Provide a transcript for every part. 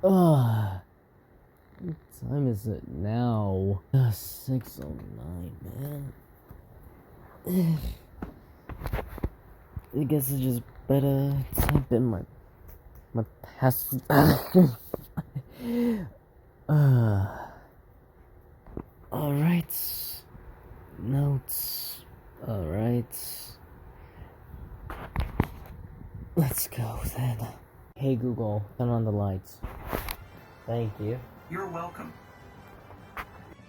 Ugh. What time is it now? 6:09, man. I guess I just better type in my pass. Alright. Notes. Alright. Let's go then. Hey Google, turn on the lights. Thank you. You're welcome. I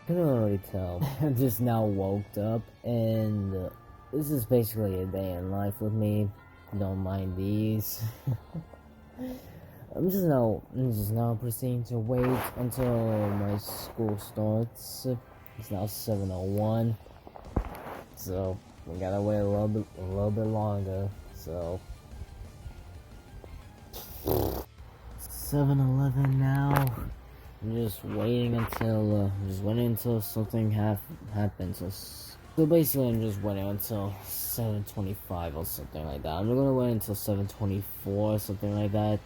can already tell. I just now woke up, and this is basically a day in life with me. Don't mind these. I'm just now proceeding to wait until my school starts. It's now 7:01, so we gotta wait a little bit longer. So 7:11 now. I'm just waiting until something happens. So basically, I'm just waiting until 7:25 or something like that. I'm not gonna wait until 7:24 or something like that.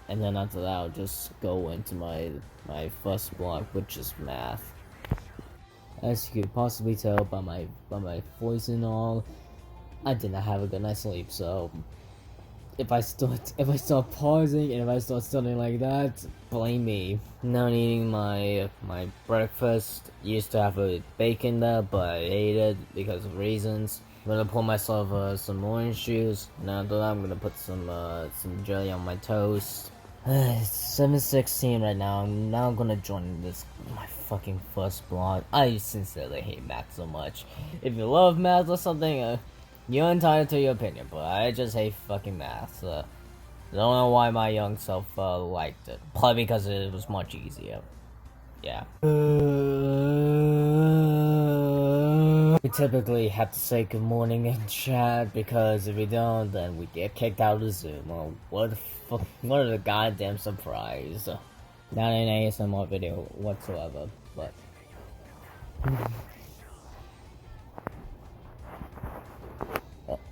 And then after that, I'll just go into my first block, which is math. As you could possibly tell by my voice and all, I did not have a good night's sleep. So if I start pausing and if I start studying like that, blame me. Now eating my breakfast. Used to have a bacon there, but I ate it because of reasons. I'm gonna pour myself some orange juice. Now after that, I'm gonna put some jelly on my toast. It's 7:16 right now. I'm now gonna join my fucking first block. I sincerely hate math so much. If you love math or something, you're entitled to your opinion, but I just hate fucking math. I don't know why my young self liked it. Probably because it was much easier. Yeah. We typically have to say good morning in chat because if we don't, then we get kicked out of Zoom. Oh, what the fuck? What a goddamn surprise! Not an ASMR video whatsoever, but.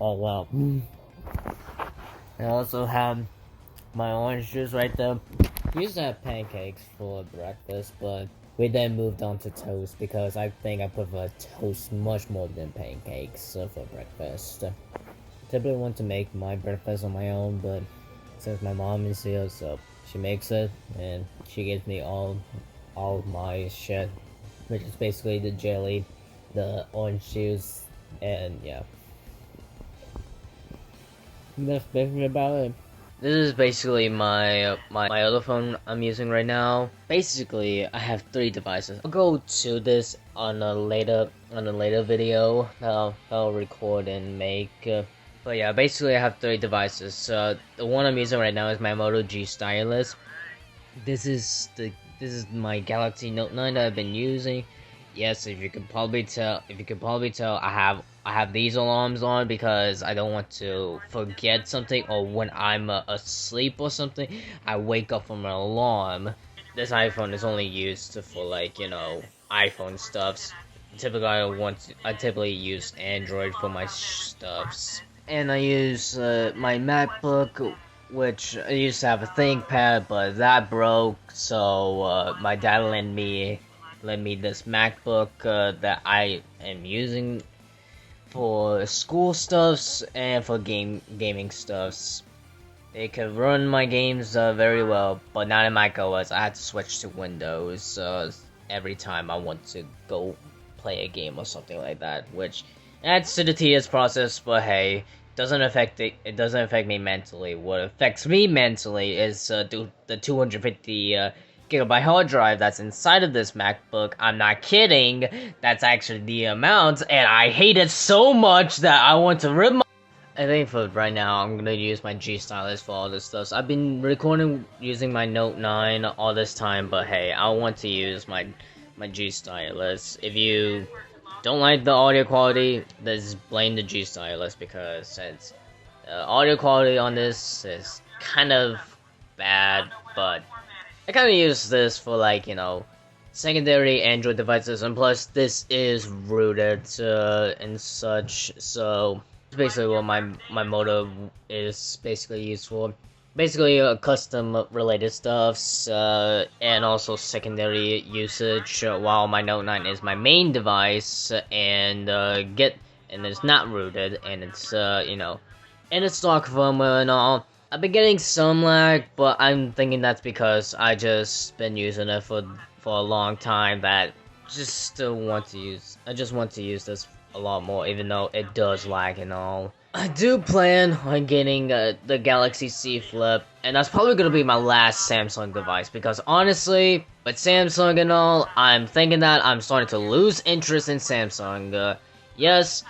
Oh well. I also have my orange juice right there. We used to have pancakes for breakfast, but we then moved on to toast because I think I prefer toast much more than pancakes for breakfast. I typically want to make my breakfast on my own, but since my mom is here, so she makes it and she gives me all my shit, which is basically the jelly, the orange juice, and yeah. That's basically about it. This is basically my other phone I'm using right now. Basically, I have 3 devices. I'll go to this on a later video that I'll record and make. But yeah, basically I have 3 devices. The one I'm using right now is my Moto G stylus. This is my Galaxy Note 9 that I've been using. Yes, if you could probably tell, I have these alarms on because I don't want to forget something, or when I'm asleep or something, I wake up from an alarm. This iPhone is only used for, like, you know, iPhone stuffs. Typically, I typically use Android for my stuffs, and I use my MacBook, which I used to have a ThinkPad, but that broke. So my dad lent me this MacBook that I am using for school stuffs and for gaming stuffs. It could run my games very well, but not in macOS. I had to switch to Windows every time I want to go play a game or something like that, which adds to the tedious process. But hey, it doesn't affect me mentally. What affects me mentally is the 250 gigabyte hard drive that's inside of this MacBook. I'm not kidding. That's actually the amount, and I hate it so much that I want to rip my. I think for right now, I'm gonna use my G stylus for all this stuff. So I've been recording using my Note 9 all this time, but hey, I want to use my G stylus. If you don't like the audio quality, just blame the G stylus, because since audio quality on this is kind of bad, but I kind of use this for, like, you know, secondary Android devices, and plus this is rooted and such, so it's basically what my Moto is basically used for. basically custom related stuffs, and also secondary usage, while my Note 9 is my main device, and and it's not rooted, and it's and it's stock firmware and all. I've been getting some lag, but I'm thinking that's because I just been using it for a long time, that I just want to use this a lot more, even though it does lag and all. I do plan on getting the Galaxy Z Flip, and that's probably gonna be my last Samsung device, because honestly, with Samsung and all, I'm thinking that I'm starting to lose interest in Samsung. Yes,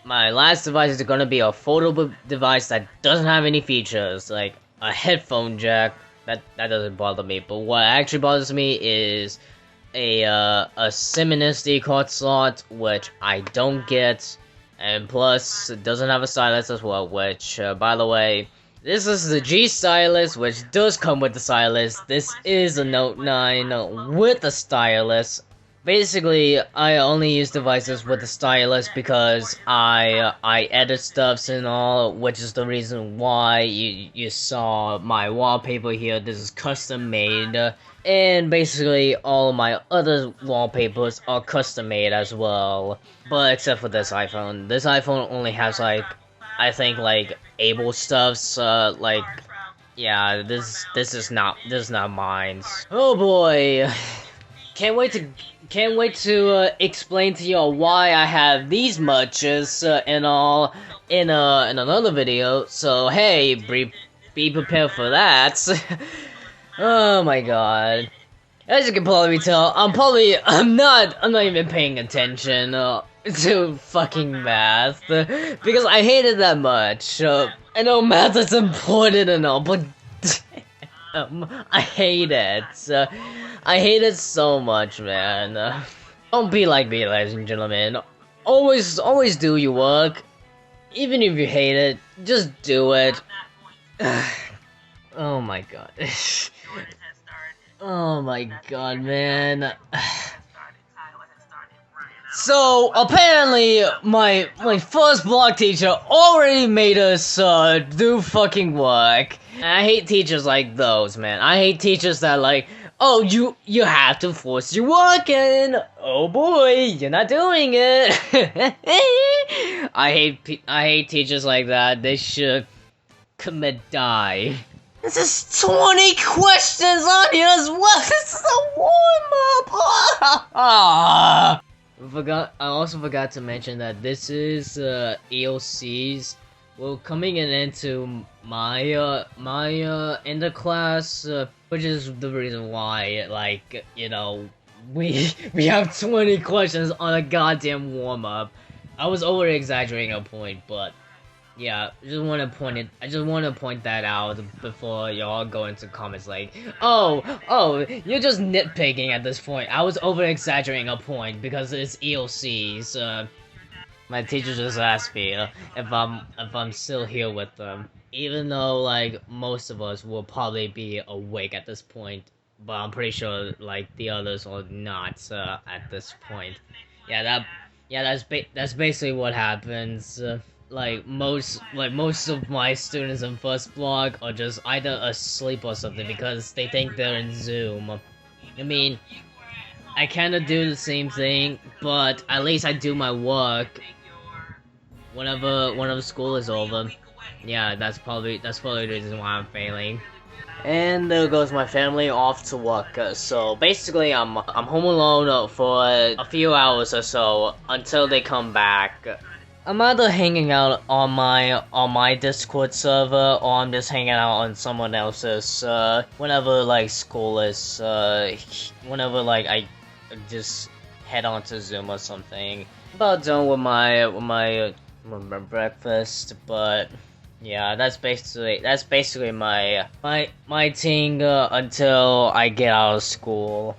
my last device is gonna be a foldable device that doesn't have any features, like a headphone jack. That doesn't bother me, but what actually bothers me is a SIM and SD card slot, which I don't get. And plus, it doesn't have a stylus as well, which, by the way, this is the G stylus, which does come with the stylus. This is a Note 9 with a stylus. Basically, I only use devices with a stylus because I edit stuffs and all, which is the reason why you saw my wallpaper here. This is custom made. And basically, all of my other wallpapers are custom made as well. But except for this iPhone. This iPhone only has, like, I think, like, able stuffs, like, yeah, this is not mine. Oh boy. Can't wait to explain to y'all why I have these muches and all in another video. So hey, be prepared for that. Oh my god. As you can probably tell, I'm not even paying attention to fucking math because I hate it that much. I know math is important and all, but I hate it. I hate it so much, man. Don't be like me, ladies and gentlemen. Always do your work. Even if you hate it, just do it. Oh my god. Oh my god, man. So, apparently, my first block teacher already made us, do fucking work. And I hate teachers like those, man. I hate teachers that, like, oh, you have to force your work in. Oh boy, you're not doing it. I hate teachers like that. They should die. This is 20 questions on here as well. This is a warm-up. I also forgot to mention that this is EOCs. Well, coming into my end of class, which is the reason why, like, you know, we have 20 questions on a goddamn warm-up. I was over exaggerating a point, but yeah, I just want to point that out before y'all go into comments like, oh, you're just nitpicking at this point. I was over exaggerating a point because it's EOCs. My teacher just asked me if I'm still here with them, even though like most of us will probably be awake at this point, but I'm pretty sure like the others are not at this point. That's basically what happens. Like most of my students in first block are just either asleep or something because they think they're in Zoom. I mean, I kinda do the same thing, but at least I do my work whenever school is over. Yeah, that's probably the reason why I'm failing. And there goes my family off to work. So basically, I'm home alone for a few hours or so until they come back. I'm either hanging out on my Discord server, or I'm just hanging out on someone else's, whenever, like, school is, whenever, like, I just head on to Zoom or something. About done with my breakfast, but, yeah, that's basically my thing, until I get out of school.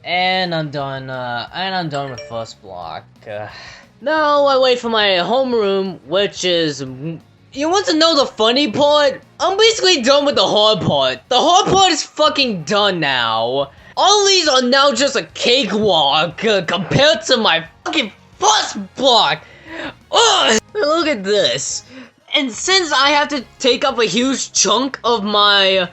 And I'm done with first block. Now I wait for my homeroom, which is... You want to know the funny part? I'm basically done with the hard part. The hard part is fucking done now. All these are now just a cakewalk compared to my fucking first block. Ugh! Look at this. And since I have to take up a huge chunk of my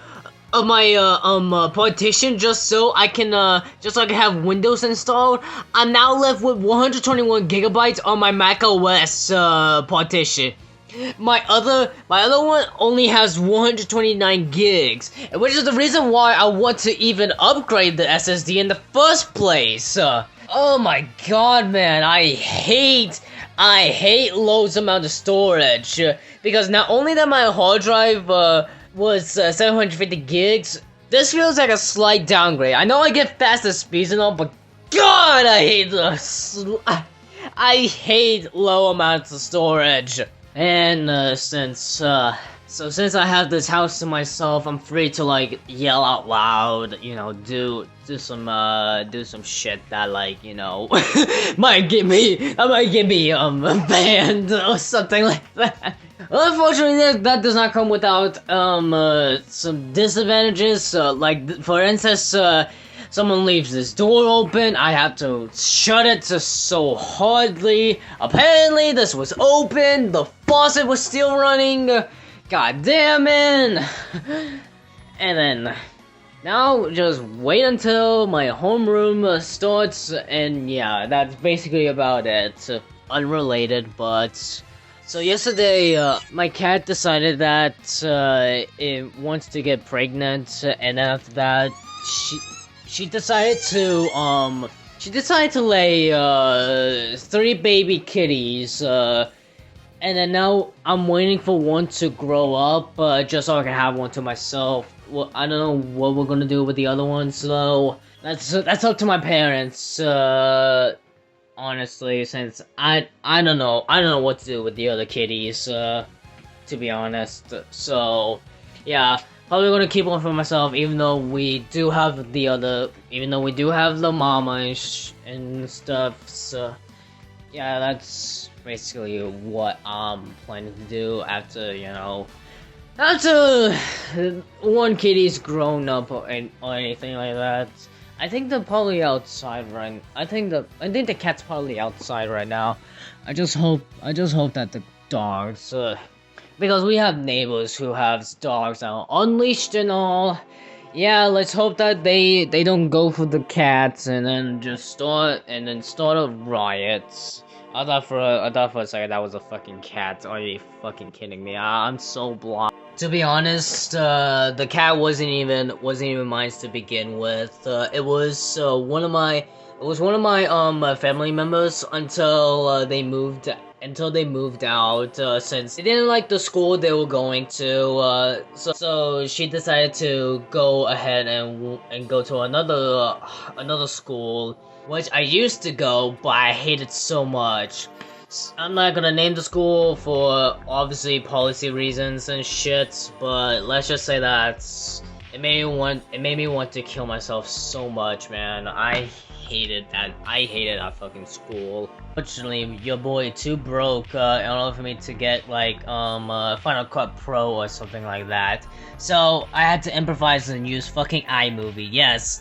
partition just so I can have Windows installed, I'm now left with 121 gigabytes on my Mac OS partition. My other one only has 129 gigs, which is the reason why I want to even upgrade the SSD in the first place. Oh my god, man, I hate loads amount of storage, because not only that my hard drive was 750 gigs, this feels like a slight downgrade. I know I get faster speeds and all, but god, I hate low amounts of storage. And since I have this house to myself, I'm free to like yell out loud, you know, do some shit that, like, you know, might get me banned or something like that. Unfortunately, that does not come without some disadvantages. Like, for instance, someone leaves this door open, I have to shut it so hardly. Apparently, this was open, the faucet was still running. God damn it! And then, now just wait until my homeroom starts, and yeah, that's basically about it. Unrelated, but... So yesterday, my cat decided that it wants to get pregnant, and then after that, she decided to lay 3 baby kitties, and then now I'm waiting for one to grow up, just so I can have one to myself. Well, I don't know what we're gonna do with the other ones, so that's up to my parents. Honestly, since I don't know what to do with the other kitties, to be honest. So yeah, probably gonna keep one for myself, even though we do have the mama and stuff. So yeah, that's basically what I'm planning to do after, you know, after one kitty's grown up or anything like that. I think they're probably outside right. I think the cat's probably outside right now. I just hope that the dogs, because we have neighbors who have dogs now unleashed and all. Yeah, let's hope that they don't go for the cats and then just start a riot. I thought for a second that was a fucking cat. Are you fucking kidding me? I'm so blind. To be honest, the cat wasn't even mine to begin with. It was one of my family members until they moved out, since they didn't like the school they were going to. So she decided to go ahead and go to another school, which I used to go, but I hated so much. I'm not gonna name the school for obviously policy reasons and shit, but let's just say that it made me want to kill myself so much, man. I hated that fucking school. Fortunately, your boy too broke in order for me to get like Final Cut Pro or something like that. So I had to improvise and use fucking iMovie. Yes,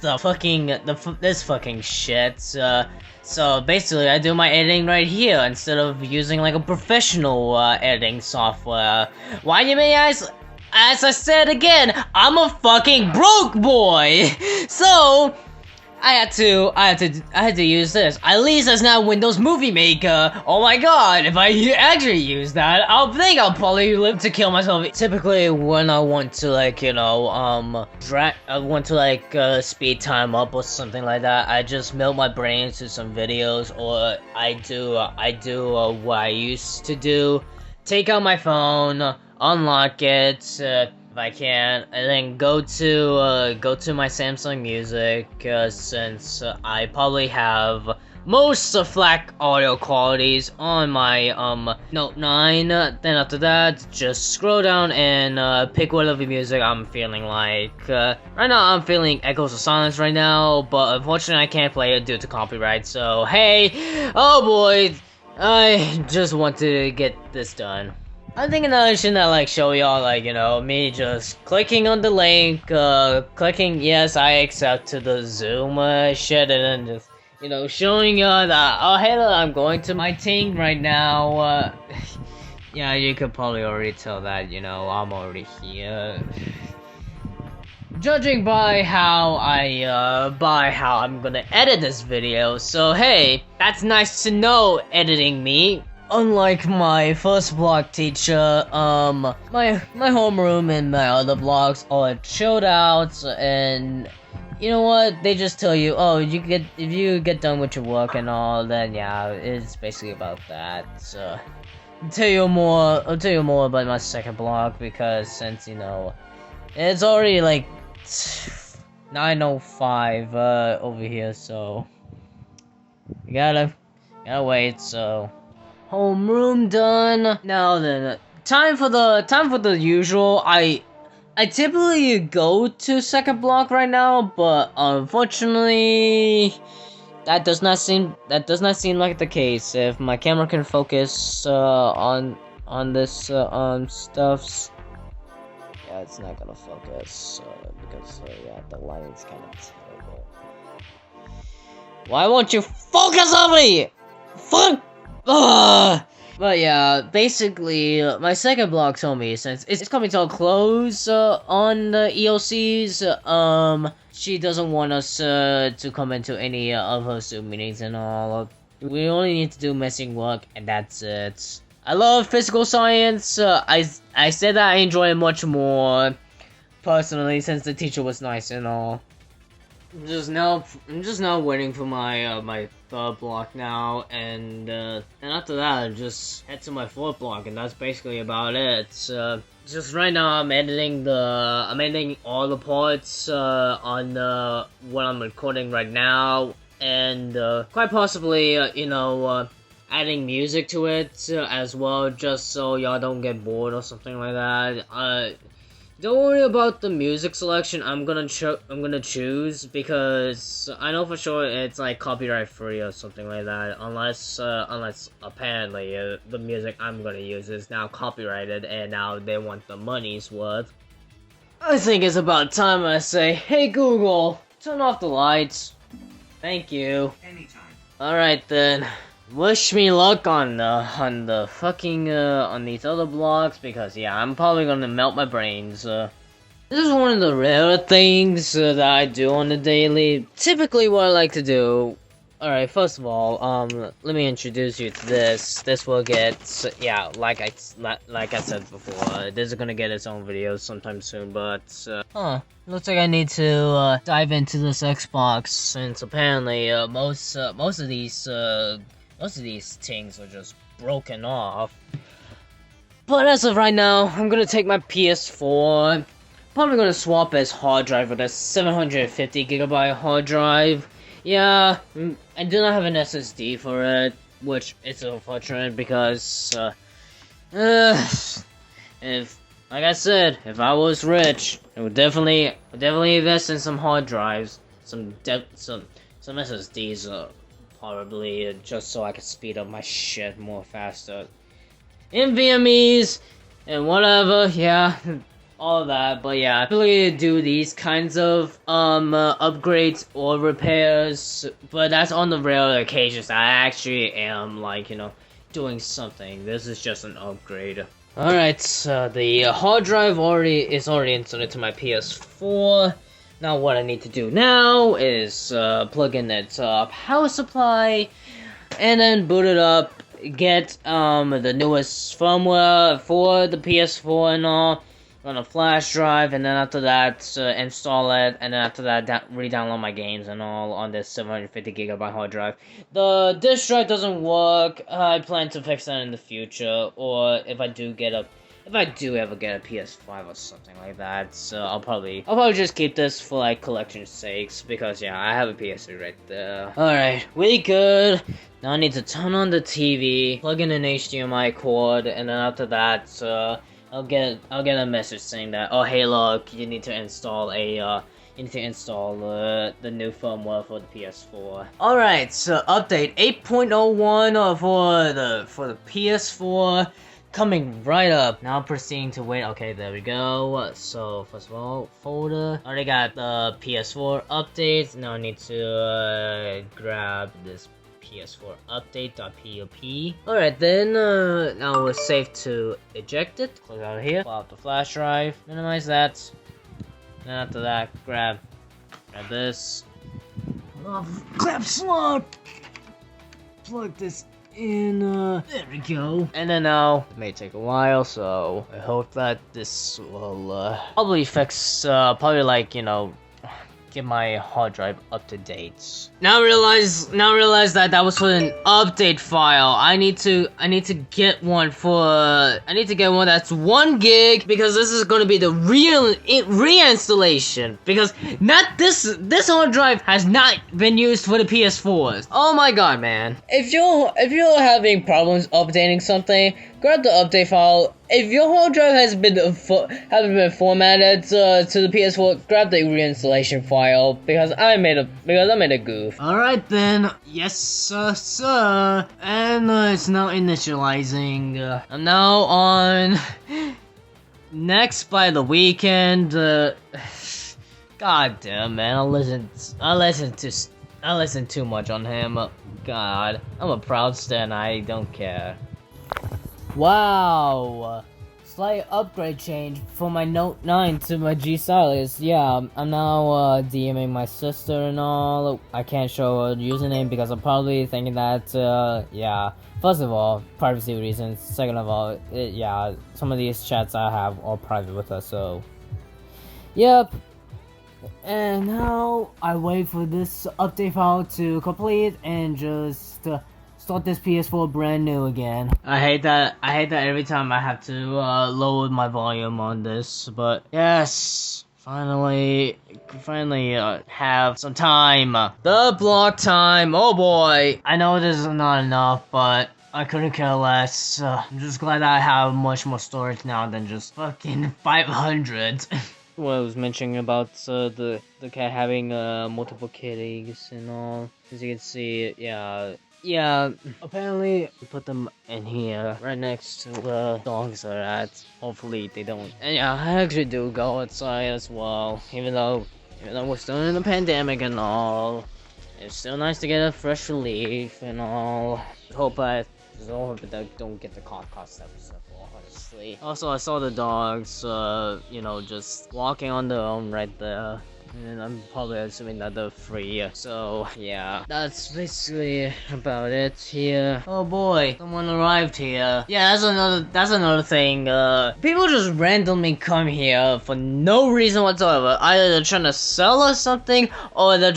this fucking shit. So basically, I do my editing right here instead of using like a professional editing software. Why, you may ask? As I said again, I'm a fucking broke boy. So I had to use this. At least it's not Windows Movie Maker. Oh my god, if I actually use that, I'll probably live to kill myself. Typically, when I want to, like, you know, speed time up or something like that, I just melt my brain into some videos, or I do what I used to do. Take out my phone, unlock it, if I can, and then go to my Samsung Music, since I probably have most of FLAC audio qualities on my Note 9. Then after that, just scroll down and pick whatever music I'm feeling like. Right now I'm feeling Echoes of Silence right now, but unfortunately I can't play it due to copyright. So hey, oh boy, I just want to get this done. I'm thinking I should not, like, show y'all, like, you know, me just clicking on the link, clicking yes, I accept to the Zoom shit, and then just, you know, showing y'all that, oh, hey, look, I'm going to my thing right now, Yeah, you could probably already tell that, you know, I'm already here. Judging by how I'm gonna edit this video, so hey, that's nice to know, editing me. Unlike my first vlog teacher, my homeroom and my other vlogs are chilled out, and you know what? They just tell you, oh, if you get done with your work and all, then yeah, it's basically about that. So, I'll tell you more about my second vlog because since you know, it's already like 9:05 over here, so you gotta wait. So. Homeroom done. Now then, time for the usual. I typically go to second block right now, but unfortunately, that does not seem like the case. If my camera can focus on this stuff, yeah, it's not gonna focus because yeah, the lighting's kind of terrible. Why won't you focus on me? Fuck. But yeah, basically, my second blog told me since it's coming to a close on the EOCs, she doesn't want us to come into any of her Zoom meetings and all. We only need to do missing work, and that's it. I love physical science. I said that I enjoy it much more personally since the teacher was nice and all. I'm just now waiting for my my third block now, and after that, I'll just head to my fourth block, and that's basically about it. Just right now, I'm editing all the parts on what I'm recording right now, and quite possibly, you know, adding music to it as well, just so y'all don't get bored or something like that. Don't worry about the music selection I'm gonna choose because I know for sure it's like copyright free or something like that, unless apparently the music I'm gonna use is now copyrighted and now they want the money's worth. I think it's about time I say, hey Google, turn off the lights. Thank you. Anytime. Alright then. Wish me luck on the fucking on these other blocks because yeah, I'm probably gonna melt my brains. This is one of the rare things that I do on the daily. Typically, what I like to do. All right, first of all, let me introduce you to this. This will get yeah, like I said before, this is gonna get its own video sometime soon. But looks like I need to dive into this Xbox since apparently most of these things are just broken off. But as of right now, I'm gonna take my PS4. Probably gonna swap its hard drive with a 750GB hard drive. Yeah, I do not have an SSD for it, which is unfortunate because, if, like I said, if I was rich, I would definitely invest in some hard drives, some SSDs, probably, just so I could speed up my shit more faster. NVMe's, and whatever, yeah, all of that, but yeah, I really do these kinds of, upgrades or repairs, but that's on the rare occasions I actually am, like, you know, doing something. This is just an upgrade. Alright, so the hard drive is already installed into my PS4. Now what I need to do now is plug in its power supply, and then boot it up, get the newest firmware for the PS4 and all on a flash drive, and then after that install it, and then after that re-download my games and all on this 750GB hard drive. The disk drive doesn't work. I plan to fix that in the future, or if I do ever get a PS5 or something like that, so I'll probably just keep this for like collection sakes because yeah, I have a PS3 right there. Alright, we good. Now I need to turn on the TV, plug in an HDMI cord, and then after that, I'll get a message saying that, oh hey look, you need to install the new firmware for the PS4. Alright, so update 8.01 for the PS4 coming right up. Now proceeding to wait. Okay, there we go. So first of all, folder. Already got the PS4 updates. Now I need to grab this PS4 update.pop. Alright then, now we're safe to eject it. Close out of here, pull out the flash drive, minimize that. Then after that, grab this. Clap slot! Plug this in, there we go. And then now, it may take a while, so I hope that this will, probably fix, probably like, you know, get my hard drive up to date. Now realize that was for an update file. I need to get one that's 1 gig, because this is gonna be the reinstallation, because this hard drive has not been used for the PS4s. Oh my god, man. If you're having problems updating something, grab the update file. If your hard drive hasn't been formatted to the PS4, grab the reinstallation file, because I made a goof. All right then, yes sir, and it's now initializing. I'm now on Next by The Weeknd. God damn, man, I listen too much on him. God, I'm a proud stan. I don't care. Wow, slight upgrade change from my Note 9 to my G Stylus. Yeah, I'm now DMing my sister and all. I can't show a username because I'm probably thinking that, yeah. First of all, privacy reasons. Second of all, yeah, some of these chats I have are private with her, so. Yep. And now I wait for this update file to complete and just start this PS4 brand new again. I hate that every time I have to lower my volume on this, but yes, finally have some time. The block time, oh boy. I know this is not enough, but I couldn't care less. I'm just glad I have much more storage now than just fucking 500. What I was mentioning about the cat having multiple kitties and all. As you can see, yeah, apparently we put them in here right next to the dogs are at. Hopefully they don't. And yeah, I actually do go outside as well, even though we're still in the pandemic and all. It's still nice to get a fresh relief and all. Hope I don't get the cough stuff. Honestly. Also, I saw the dogs, you know, just walking on their own right there. And I'm probably assuming that they're free, so yeah. That's basically about it here. Oh boy, someone arrived here. Yeah, that's another thing. People just randomly come here for no reason whatsoever. Either they're trying to sell us something, or they're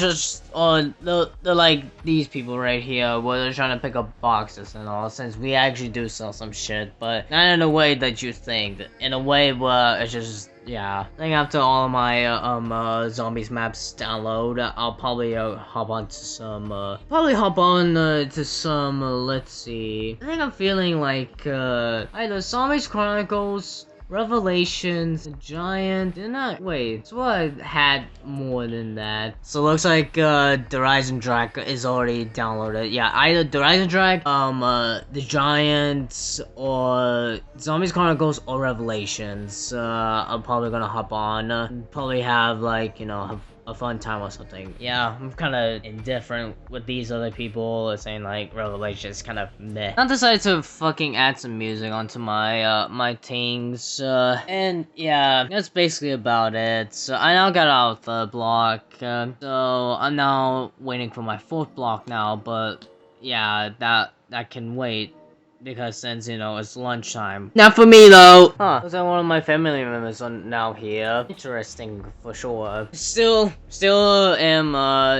like these people right here, where they're trying to pick up boxes and all, since we actually do sell some shit, but not in a way that you think. In a way where it's just, yeah. I think after all of my zombies maps download, I'll probably hop on to some let's see. I think I'm feeling like either Zombies Chronicles, Revelations, The Giant. Wait, so I had more than that. So it looks like the Horizon Drag is already downloaded. Yeah, either the Horizon Drag, The Giant, or Zombies Chronicles or Revelations. I'm probably gonna hop on. Probably have, like, you know, a fun time or something. Yeah, I'm kind of indifferent with these other people saying like Revelations kind of meh. I decided to fucking add some music onto my my things, and yeah, that's basically about it. So I now got out the block, so I'm now waiting for my 4th block now, but yeah, that can wait. Because since, you know, it's lunchtime. Not for me though! Huh. Looks like one of my family members are now here. Interesting for sure. Still am,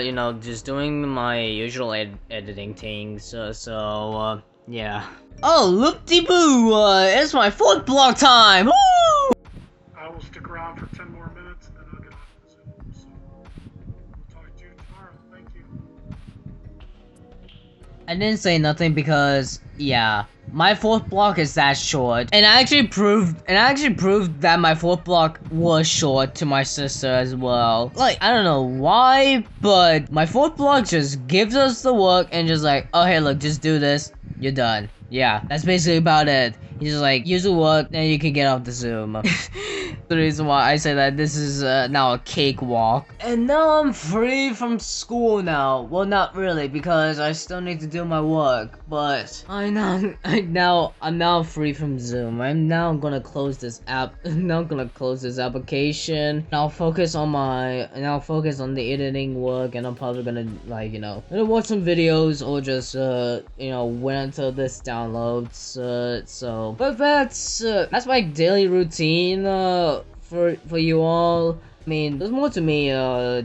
you know, just doing my usual editing things. Yeah. Oh, loop-de-boo! It's my 4th block time! Woo! I will stick around for 10 more minutes and then I'll get off the Zoom. So, I'll talk to you tomorrow. Thank you. I didn't say nothing because, yeah, my 4th block is that short, and I actually proved that my 4th block was short to my sister as well. Like, I don't know why, but my 4th block just gives us the work and just like, oh hey, look, just do this, you're done. Yeah, that's basically about it. He's just like, use the work, then you can get off the Zoom. The reason why I say that this is now a cakewalk. And now I'm free from school now. Well, not really, because I still need to do my work. But I'm now free from Zoom. I'm now gonna close this app. I'm now gonna close this application. And I'll focus on the editing work, and I'm probably gonna gonna watch some videos or just wait until this downloads. But that's my daily routine for you all. I mean, there's more to me, I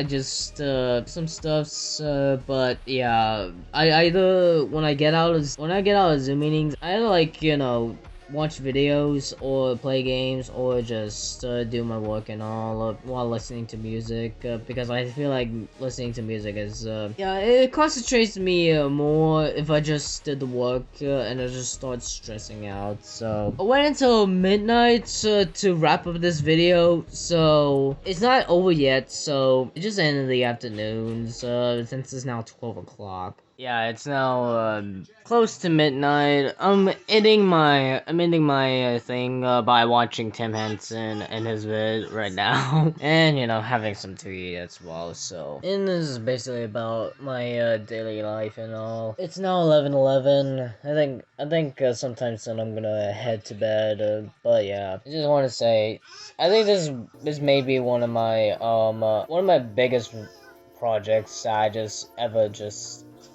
just, some stuffs, but yeah, when I get out of Zoom meetings, I either, watch videos or play games or just do my work and all while listening to music, because I feel like listening to music is it concentrates me more if I just did the work and I just start stressing out. So I wait until midnight to wrap up this video, so it's not over yet, so it just ended the afternoon, since it's now 12 o'clock. Yeah, it's now close to midnight. I'm ending my thing by watching Tim Henson and his vid right now, and having some to eat as well. So, and this is basically about my daily life and all. It's now 11:11. I think sometime soon I'm gonna head to bed. But yeah, I just want to say, I think this may be one of my biggest projects I ever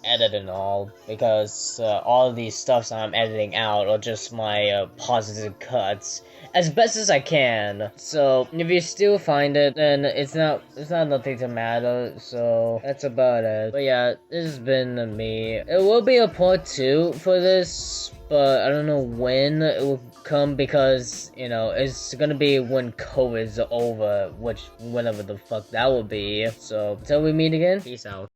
edit and all, because all of these stuffs I'm editing out are just my positive cuts as best as I can. So if you still find it, then it's not nothing to matter. So that's about it. But yeah, this has been me. It will be a part 2 for this, but I don't know when it will come, because it's gonna be when COVID's over, whenever the fuck that will be. So until we meet again, peace out.